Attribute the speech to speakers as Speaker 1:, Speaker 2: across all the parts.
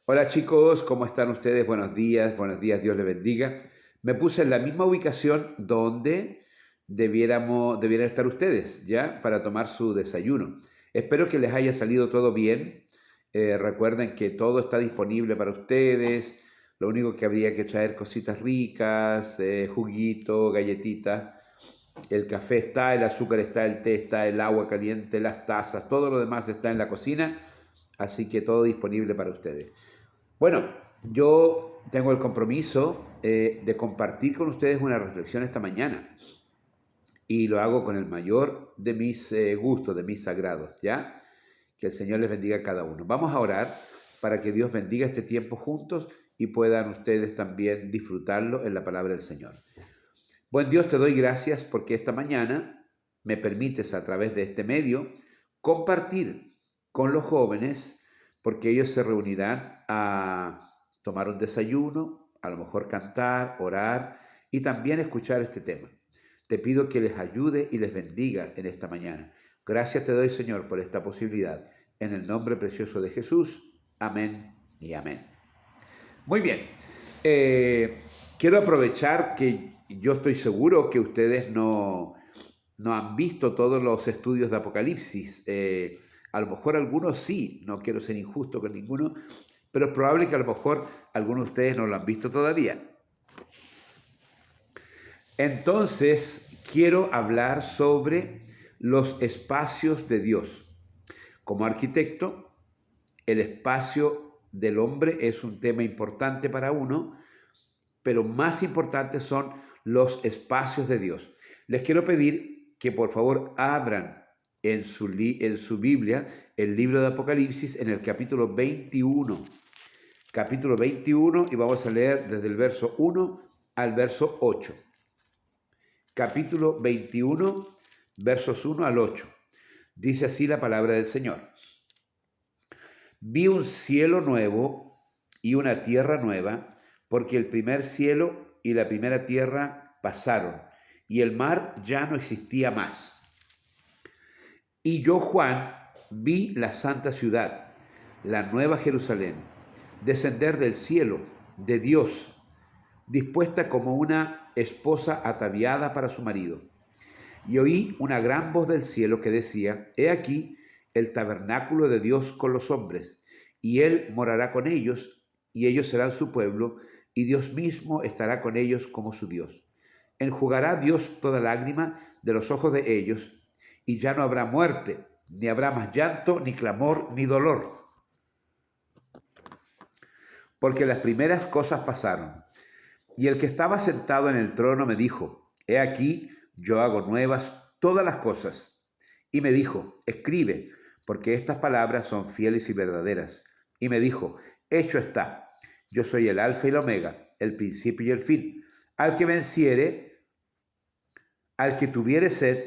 Speaker 1: Hola chicos, ¿cómo están ustedes? Buenos días, Dios les bendiga. Me puse en la misma ubicación donde debieran estar ustedes, ¿ya? Para tomar su desayuno. Espero que les haya salido todo bien. Recuerden que todo está disponible para ustedes. Lo único que habría que traer cositas ricas, juguito, galletitas. El café está, el azúcar está, el té está, el agua caliente, las tazas, todo lo demás está en la cocina. Así que todo disponible para ustedes. Bueno, yo tengo el compromiso de compartir con ustedes una reflexión esta mañana y lo hago con el mayor de mis gustos, de mis sagrados, ¿ya? Que el Señor les bendiga a cada uno. Vamos a orar para que Dios bendiga este tiempo juntos y puedan ustedes también disfrutarlo en la palabra del Señor. Buen Dios, te doy gracias porque esta mañana me permites a través de este medio compartir con los jóvenes, porque ellos se reunirán a tomar un desayuno, a lo mejor cantar, orar y también escuchar este tema. Te pido que les ayude y les bendiga en esta mañana. Gracias te doy, Señor, por esta posibilidad. En el nombre precioso de Jesús. Amén y amén. Muy bien. Eh, Quiero aprovechar que yo estoy seguro que ustedes no han visto todos los estudios de Apocalipsis. A lo mejor algunos sí, no quiero ser injusto con ninguno, pero es probable que a lo mejor algunos de ustedes no lo han visto todavía. Entonces, quiero hablar sobre los espacios de Dios. Como arquitecto, el espacio del hombre es un tema importante para uno, pero más importantes son los espacios de Dios. Les quiero pedir que por favor abran en su Biblia el libro de Apocalipsis en el capítulo 21. Capítulo 21 y vamos a leer desde el verso 1 al verso 8. Capítulo 21, versos 1 al 8. Dice así la palabra del Señor. Vi un cielo nuevo y una tierra nueva, porque el primer cielo y la primera tierra pasaron, y el mar ya no existía más. Y yo, Juan, vi la santa ciudad, la nueva Jerusalén, descender del cielo, de Dios, dispuesta como una esposa ataviada para su marido. Y oí una gran voz del cielo que decía, He aquí el tabernáculo de Dios con los hombres, y Él morará con ellos, y ellos serán su pueblo, y Dios mismo estará con ellos como su Dios. Enjugará Dios toda lágrima de los ojos de ellos, y ya no habrá muerte, ni habrá más llanto, ni clamor, ni dolor, porque las primeras cosas pasaron. Y el que estaba sentado en el trono me dijo, He aquí, yo hago nuevas todas las cosas. Y me dijo, escribe, porque estas palabras son fieles y verdaderas. Y me dijo, hecho está, yo soy el alfa y el omega, el principio y el fin. Al que venciere, al que tuviere sed,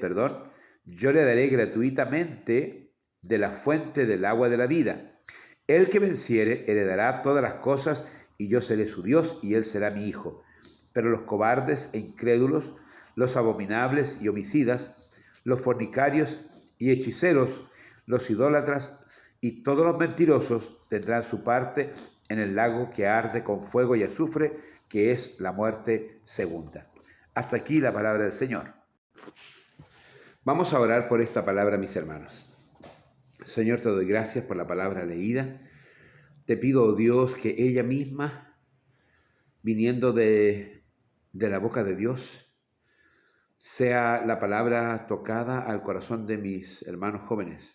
Speaker 1: yo le daré gratuitamente de la fuente del agua de la vida. El que venciere heredará todas las cosas, y yo seré su Dios, y él será mi hijo. Pero los cobardes e incrédulos, los abominables y homicidas, los fornicarios y hechiceros, los idólatras y todos los mentirosos tendrán su parte en el lago que arde con fuego y azufre, que es la muerte segunda. Hasta aquí la palabra del Señor. Vamos a orar por esta palabra, mis hermanos. Señor, te doy gracias por la palabra leída. Te pido, oh Dios, que ella misma, viniendo de la boca de Dios, sea la palabra tocada al corazón de mis hermanos jóvenes.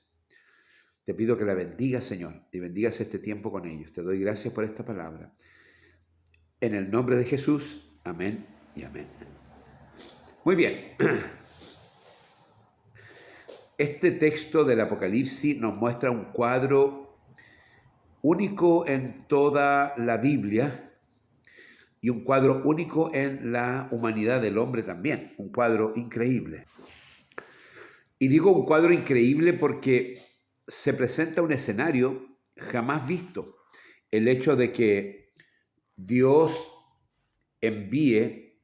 Speaker 1: Te pido que la bendigas, Señor, y bendigas este tiempo con ellos. Te doy gracias por esta palabra. En el nombre de Jesús, amén y amén. Muy bien. Este texto del Apocalipsis nos muestra un cuadro único en toda la Biblia y un cuadro único en la humanidad del hombre también, un cuadro increíble. Y digo un cuadro increíble porque se presenta un escenario jamás visto. El hecho de que Dios envíe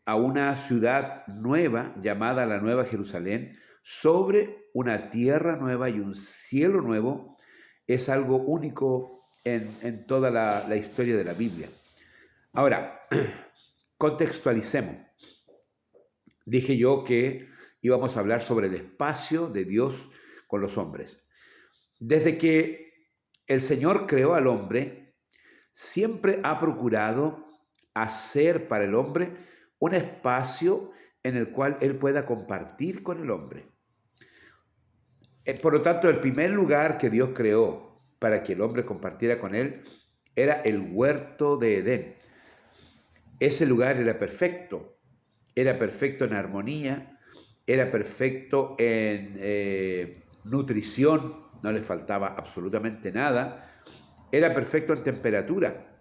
Speaker 1: a una ciudad nueva llamada la Nueva Jerusalén sobre una tierra nueva y un cielo nuevo es algo único en toda la historia de la Biblia. Ahora, contextualicemos. Dije yo que íbamos a hablar sobre el espacio de Dios con los hombres. Desde que el Señor creó al hombre, siempre ha procurado hacer para el hombre un espacio en el cual él pueda compartir con el hombre. Por lo tanto, el primer lugar que Dios creó para que el hombre compartiera con él era el huerto de Edén. Ese lugar era perfecto en armonía, era perfecto en nutrición, no le faltaba absolutamente nada, era perfecto en temperatura.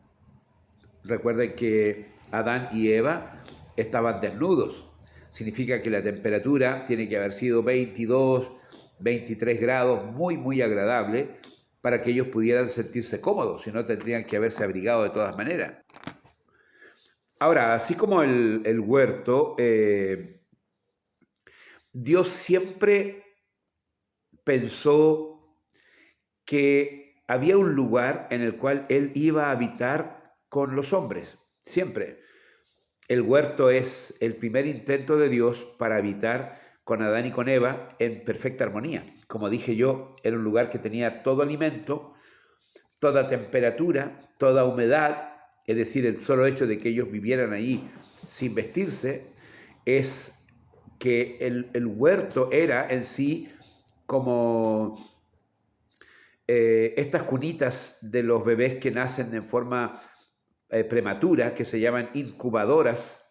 Speaker 1: Recuerden que Adán y Eva estaban desnudos. Significa que la temperatura tiene que haber sido 22, 23 grados, muy, muy agradable para que ellos pudieran sentirse cómodos, si no tendrían que haberse abrigado de todas maneras. Ahora, así como el huerto, Dios siempre pensó que había un lugar en el cual Él iba a habitar con los hombres, siempre. El huerto es el primer intento de Dios para habitar con Adán y con Eva en perfecta armonía. Como dije yo, era un lugar que tenía todo alimento, toda temperatura, toda humedad, es decir, el solo hecho de que ellos vivieran ahí sin vestirse, es que el huerto era en sí como estas cunitas de los bebés que nacen en forma prematura, que se llaman incubadoras.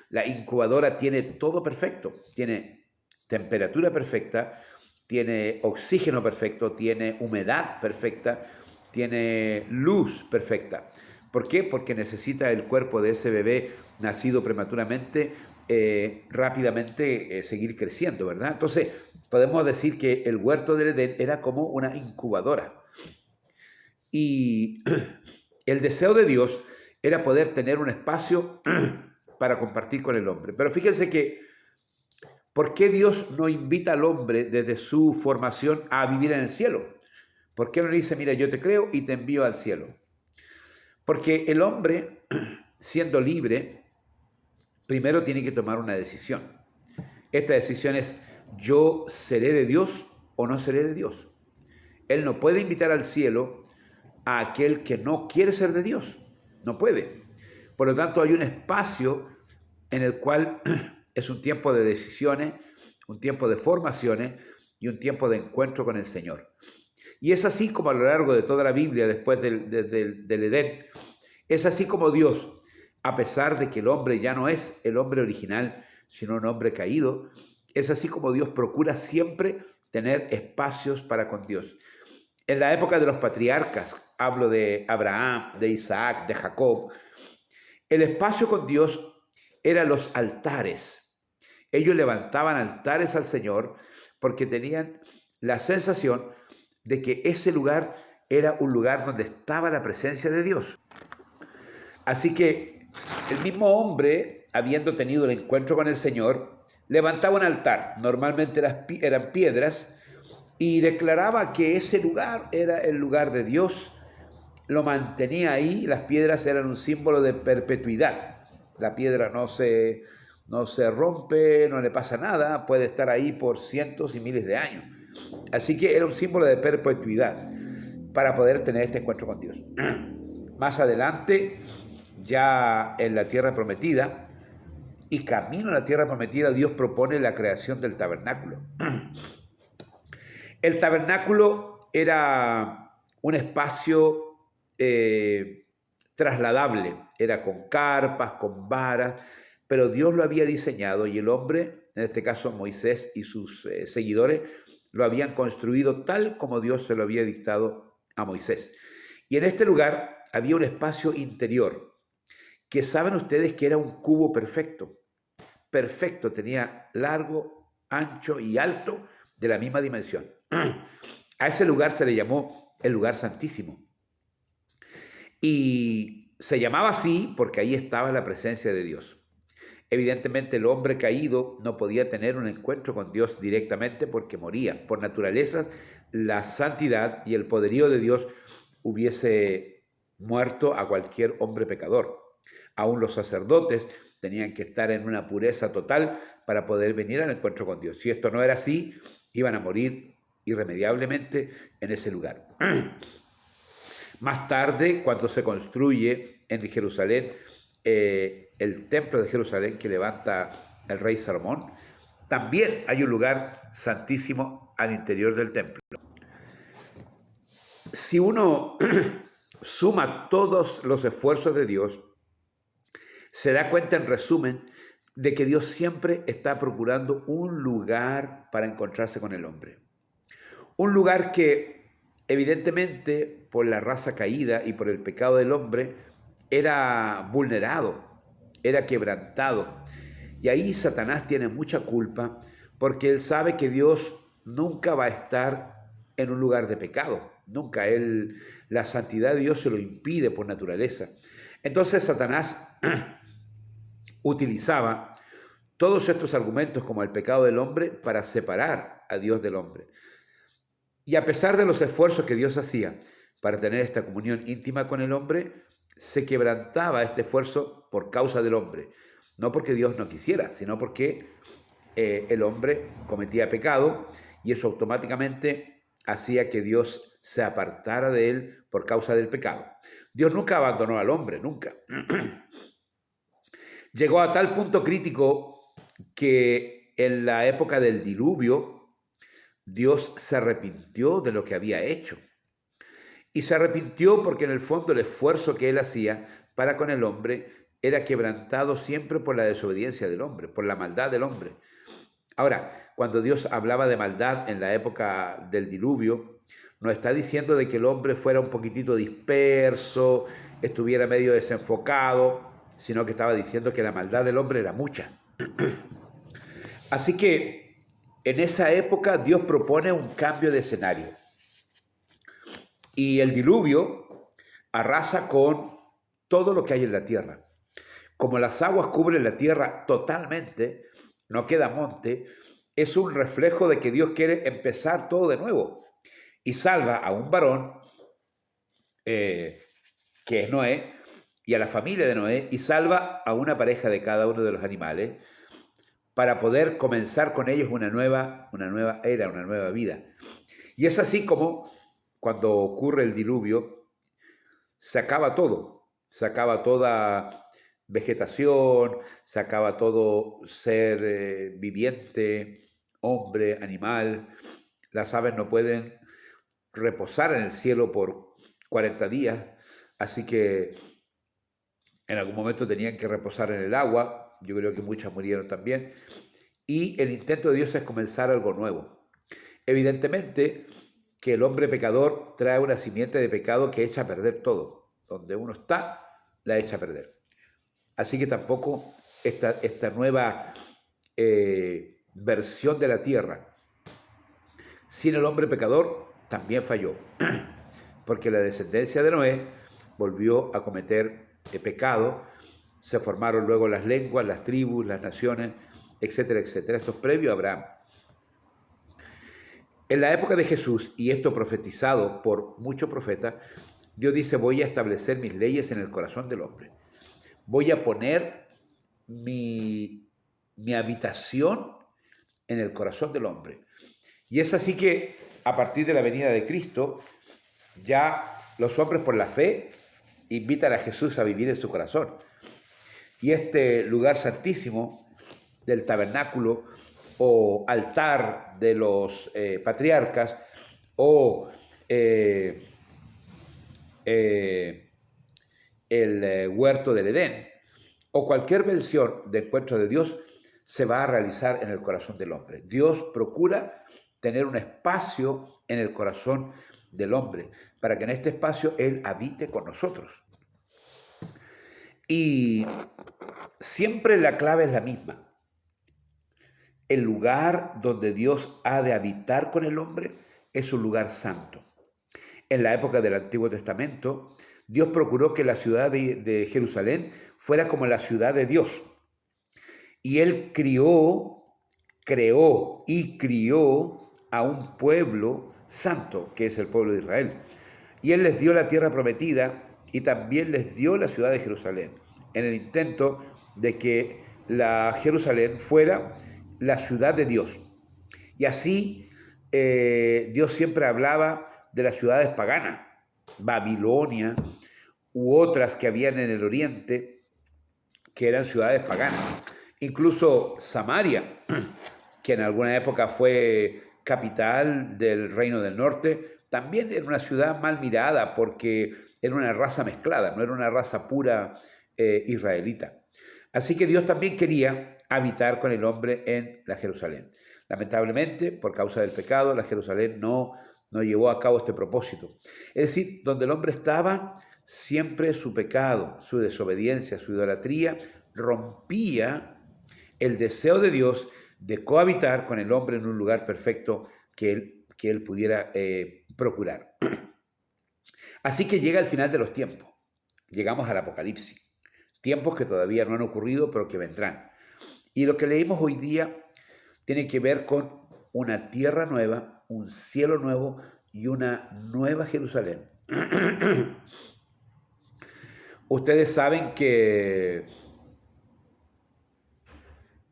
Speaker 1: La incubadora tiene todo perfecto, tiene temperatura perfecta, tiene oxígeno perfecto, tiene humedad perfecta, tiene luz perfecta. ¿Por qué? Porque necesita el cuerpo de ese bebé nacido prematuramente rápidamente seguir creciendo, ¿verdad? Entonces, podemos decir que el huerto del Edén era como una incubadora. Y el deseo de Dios era poder tener un espacio para compartir con el hombre. Pero fíjense que, ¿por qué Dios no invita al hombre desde su formación a vivir en el cielo? ¿Por qué no le dice, mira, yo te creo y te envío al cielo? Porque el hombre, siendo libre, primero tiene que tomar una decisión. Esta decisión es, ¿yo seré de Dios o no seré de Dios? Él no puede invitar al cielo a aquel que no quiere ser de Dios. No puede. Por lo tanto, hay un espacio en el cual es un tiempo de decisiones, un tiempo de formaciones y un tiempo de encuentro con el Señor. Y es así como a lo largo de toda la Biblia, después del Edén, es así como Dios, a pesar de que el hombre ya no es el hombre original, sino un hombre caído, es así como Dios procura siempre tener espacios para con Dios. En la época de los patriarcas, hablo de Abraham, de Isaac, de Jacob, el espacio con Dios eran los altares. Ellos levantaban altares al Señor porque tenían la sensación de que ese lugar era un lugar donde estaba la presencia de Dios. Así que el mismo hombre, habiendo tenido el encuentro con el Señor, levantaba un altar, normalmente eran piedras, y declaraba que ese lugar era el lugar de Dios, lo mantenía ahí, las piedras eran un símbolo de perpetuidad. La piedra no se rompe, no le pasa nada, puede estar ahí por cientos y miles de años. Así que era un símbolo de perpetuidad para poder tener este encuentro con Dios. Más adelante, ya en la tierra prometida, y camino a la tierra prometida, Dios propone la creación del tabernáculo. El tabernáculo era un espacio trasladable, era con carpas, con varas, pero Dios lo había diseñado y el hombre, en este caso Moisés y sus seguidores, lo habían construido tal como Dios se lo había dictado a Moisés. Y en este lugar había un espacio interior, que saben ustedes que era un cubo perfecto. Perfecto, tenía largo, ancho y alto de la misma dimensión. A ese lugar se le llamó el lugar santísimo. Y se llamaba así porque ahí estaba la presencia de Dios. Evidentemente el hombre caído no podía tener un encuentro con Dios directamente porque moría. Por naturaleza, la santidad y el poderío de Dios hubiese muerto a cualquier hombre pecador. Aún los sacerdotes tenían que estar en una pureza total para poder venir al encuentro con Dios. Si esto no era así, iban a morir irremediablemente en ese lugar. Más tarde, cuando se construye en Jerusalén el templo de Jerusalén que levanta el rey Salomón, también hay un lugar santísimo al interior del templo. Si uno suma todos los esfuerzos de Dios, se da cuenta en resumen de que Dios siempre está procurando un lugar para encontrarse con el hombre. Un lugar que evidentemente por la raza caída y por el pecado del hombre era vulnerado, era quebrantado. Y ahí Satanás tiene mucha culpa porque él sabe que Dios nunca va a estar en un lugar de pecado. Nunca. La santidad de Dios se lo impide por naturaleza. Entonces Satanás utilizaba todos estos argumentos como el pecado del hombre para separar a Dios del hombre. Y a pesar de los esfuerzos que Dios hacía para tener esta comunión íntima con el hombre, se quebrantaba este esfuerzo por causa del hombre. No porque Dios no quisiera, sino porque el hombre cometía pecado y eso automáticamente hacía que Dios se apartara de él por causa del pecado. Dios nunca abandonó al hombre, nunca. Llegó a tal punto crítico que en la época del diluvio, Dios se arrepintió de lo que había hecho. Y se arrepintió porque en el fondo el esfuerzo que él hacía para con el hombre era quebrantado siempre por la desobediencia del hombre, por la maldad del hombre. Ahora, cuando Dios hablaba de maldad en la época del diluvio, no está diciendo de que el hombre fuera un poquitito disperso, estuviera medio desenfocado, sino que estaba diciendo que la maldad del hombre era mucha. Así que en esa época Dios propone un cambio de escenario. Y el diluvio arrasa con todo lo que hay en la tierra. Como las aguas cubren la tierra totalmente, no queda monte, es un reflejo de que Dios quiere empezar todo de nuevo. Y salva a un varón, que es Noé, y a la familia de Noé, y salva a una pareja de cada uno de los animales, para poder comenzar con ellos una nueva era, una nueva vida. Y es así como cuando ocurre el diluvio, se acaba todo, se acaba toda vegetación, se acaba todo ser viviente, hombre, animal. Las aves no pueden reposar en el cielo por 40 días, así que en algún momento tenían que reposar en el agua. Yo creo que muchas murieron también. Y el intento de Dios es comenzar algo nuevo. Evidentemente que el hombre pecador trae una simiente de pecado que echa a perder todo. Donde uno está, la echa a perder. Así que tampoco esta nueva versión de la tierra sin el hombre pecador también falló. Porque la descendencia de Noé volvió a cometer pecado. Se formaron luego las lenguas, las tribus, las naciones, etcétera, etcétera. Esto es previo a Abraham. En la época de Jesús, y esto profetizado por muchos profetas, Dios dice: voy a establecer mis leyes en el corazón del hombre. Voy a poner mi habitación en el corazón del hombre. Y es así que a partir de la venida de Cristo, ya los hombres por la fe invitan a Jesús a vivir en su corazón. Y este lugar santísimo del tabernáculo o altar de los patriarcas o el huerto del Edén o cualquier versión de encuentro de Dios se va a realizar en el corazón del hombre. Dios procura tener un espacio en el corazón del hombre para que en este espacio Él habite con nosotros. Y siempre la clave es la misma. El lugar donde Dios ha de habitar con el hombre es un lugar santo. En la época del Antiguo Testamento, Dios procuró que la ciudad de Jerusalén fuera como la ciudad de Dios. Y Él creó y crió a un pueblo santo, que es el pueblo de Israel. Y Él les dio la tierra prometida y también les dio la ciudad de Jerusalén, en el intento de que la Jerusalén fuera la ciudad de Dios. Y así Dios siempre hablaba de las ciudades paganas, Babilonia u otras que habían en el oriente, que eran ciudades paganas. Incluso Samaria, que en alguna época fue capital del Reino del Norte, también era una ciudad mal mirada porque era una raza mezclada, no era una raza pura israelita. Así que Dios también quería habitar con el hombre en la Jerusalén. Lamentablemente, por causa del pecado, la Jerusalén no llevó a cabo este propósito. Es decir, donde el hombre estaba, siempre su pecado, su desobediencia, su idolatría, rompía el deseo de Dios de cohabitar con el hombre en un lugar perfecto que él pudiera procurar. Así que llega el final de los tiempos. Llegamos al Apocalipsis. Tiempos que todavía no han ocurrido, pero que vendrán. Y lo que leímos hoy día tiene que ver con una tierra nueva, un cielo nuevo y una nueva Jerusalén. Ustedes saben que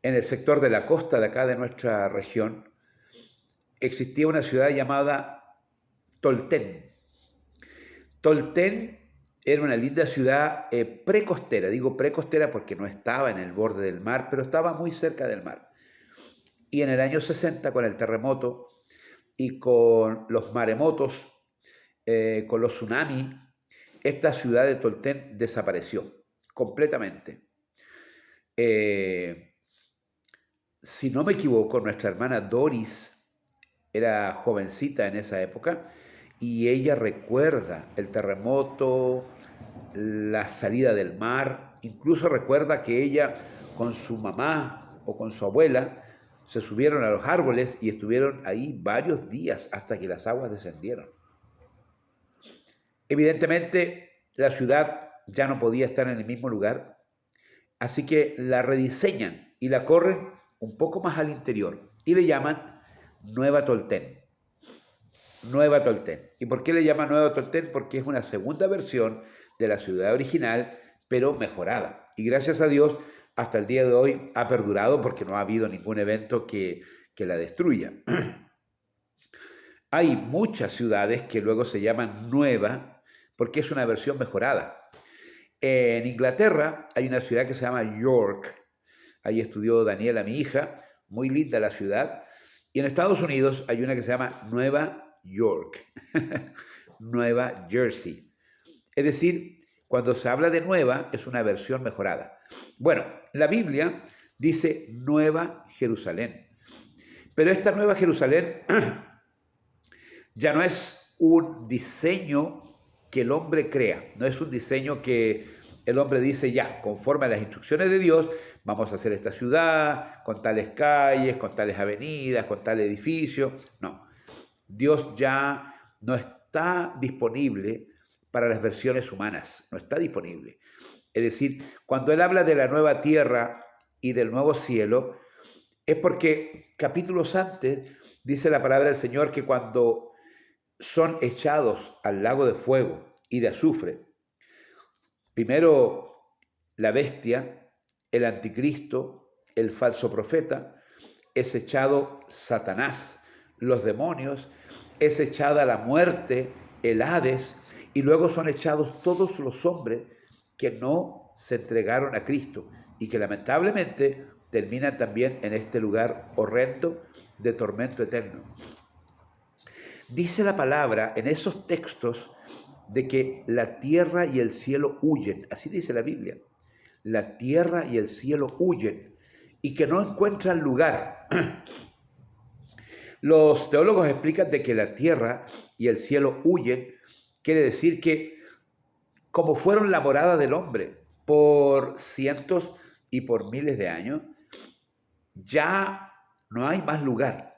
Speaker 1: en el sector de la costa de acá de nuestra región existía una ciudad llamada Toltén. Toltén era una linda ciudad precostera. Digo precostera porque no estaba en el borde del mar, pero estaba muy cerca del mar. Y en el año 60, con el terremoto y con los maremotos, con los tsunamis, esta ciudad de Toltén desapareció completamente. Si no me equivoco, nuestra hermana Doris era jovencita en esa época y ella recuerda el terremoto, la salida del mar, incluso recuerda que ella con su mamá o con su abuela se subieron a los árboles y estuvieron ahí varios días hasta que las aguas descendieron. Evidentemente, la ciudad ya no podía estar en el mismo lugar, así que la rediseñan y la corren un poco más al interior y le llaman Nueva Toltén. Nueva Toltén. ¿Y por qué le llaman Nueva Toltén? Porque es una segunda versión de la ciudad original, pero mejorada. Y gracias a Dios, hasta el día de hoy ha perdurado porque no ha habido ningún evento que la destruya. Hay muchas ciudades que luego se llaman Nueva porque es una versión mejorada. En Inglaterra hay una ciudad que se llama York. Ahí estudió Daniela, mi hija, muy linda la ciudad. Y en Estados Unidos hay una que se llama Nueva York, Nueva Jersey. Es decir, cuando se habla de nueva, es una versión mejorada. Bueno, la Biblia dice Nueva Jerusalén. Pero esta Nueva Jerusalén ya no es un diseño que el hombre crea, no es un diseño que el hombre dice ya, conforme a las instrucciones de Dios, vamos a hacer esta ciudad con tales calles, con tales avenidas, con tal edificio. No, Dios ya no está disponible para las versiones humanas, no está disponible. Es decir, cuando Él habla de la nueva tierra y del nuevo cielo, es porque capítulos antes dice la palabra del Señor que cuando son echados al lago de fuego y de azufre, primero la bestia, el anticristo, el falso profeta, es echado Satanás, los demonios, es echada la muerte, el Hades, y luego son echados todos los hombres que no se entregaron a Cristo y que lamentablemente terminan también en este lugar horrendo de tormento eterno. Dice la palabra en esos textos de que la tierra y el cielo huyen, así dice la Biblia, la tierra y el cielo huyen y que no encuentran lugar. Los teólogos explican de que la tierra y el cielo huyen, quiere decir que como fueron la morada del hombre por cientos y por miles de años, ya no hay más lugar.